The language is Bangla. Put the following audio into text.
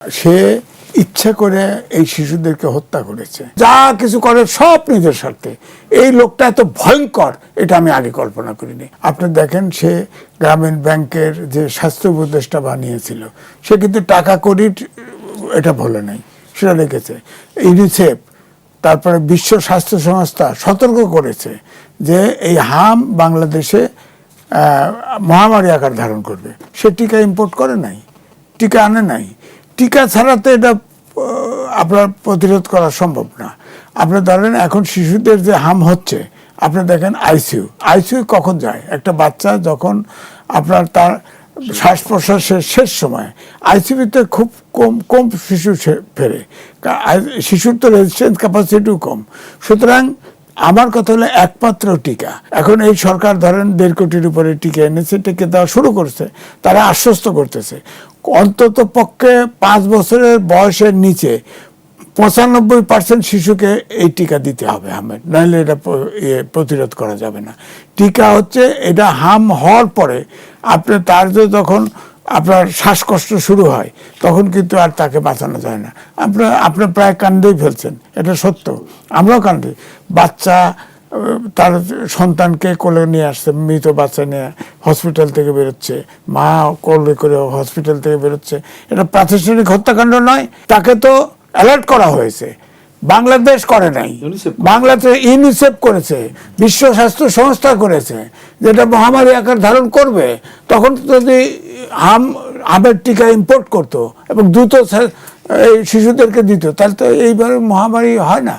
সে ইচ্ছা করে এই শিশুদেরকে হত্যা করেছে, যা কিছু করে সব নিজের স্বার্থে। এই লোকটা এত ভয়ঙ্কর এটা আমি আগে কল্পনা করিনি। আপনি দেখেন, সে গ্রামীণ ব্যাংকের যে স্বাস্থ্য উপদেষ্টা বানিয়েছিল, সে কিন্তু টাকা করি এটা বলে নাই, সেটা লিখেছে। ইউনিসেফ, তারপরে বিশ্ব স্বাস্থ্য সংস্থা সতর্ক করেছে যে এই হাম বাংলাদেশে মহামারী আকার ধারণ করবে। সে টিকা ইম্পোর্ট করে নাই, টিকা আনে নাই। টিকা ছাড়া তো এটা আপনার প্রতিরোধ করা সম্ভব না। আপনি ধরেন এখন শিশুদের যে হাম হচ্ছে, আপনি দেখেন আইসিইউ কখন যায় একটা বাচ্চা, যখন আপনার তার শ্বাস প্রশ্বাসের শেষ সময় আইসিইউতে খুব কম শিশু ফেরে। শিশুর তো রেজিস্ট্যান্স ক্যাপাসিটিও কম। সুতরাং আমার কথা হলো একমাত্র টিকা। এখন এই সরকার ধরেন 1.5 কোটির উপরে টিকা এনেছে, টিকা দেওয়া শুরু করছে, তারা আশ্বস্ত করতেছে অন্তত পক্ষে 5 বছরের বয়সের নিচে 95% শিশুকে এই টিকা দিতে হবে হামের, নাহলে এটা প্রতিরোধ করা যাবে না। টিকা হচ্ছে এটা হাম হওয়ার পরে আপনি তার যে যখন আপনার শ্বাসকষ্ট শুরু হয় তখন কিন্তু আর তাকে বাঁচানো যায় না। আপনি প্রায় কান্দেই ফেলছেন, এটা সত্য। আমরাও কান্দি। বাচ্চা তার সন্তানকে কোলে নিয়ে আসছে, মৃত বাচ্চা নিয়ে হসপিটাল থেকে বেরোচ্ছে, মা কোলে করে হসপিটাল থেকে বেরোচ্ছে। এটা প্রাতিষ্ঠানিক হত্যাকাণ্ড নয়? তাকে তো অ্যালার্ট করা হয়েছে, বাংলাদেশ করে নাই। বাংলাদেশ ইউনিসেফ করেছে, বিশ্ব স্বাস্থ্য সংস্থা করেছে, যেটা মহামারী আকার ধারণ করবে। তখন যদি হামের টিকা ইম্পোর্ট করতো এবং দ্রুত এই শিশুদেরকে দিত, তাহলে তো এইভাবে মহামারী হয় না।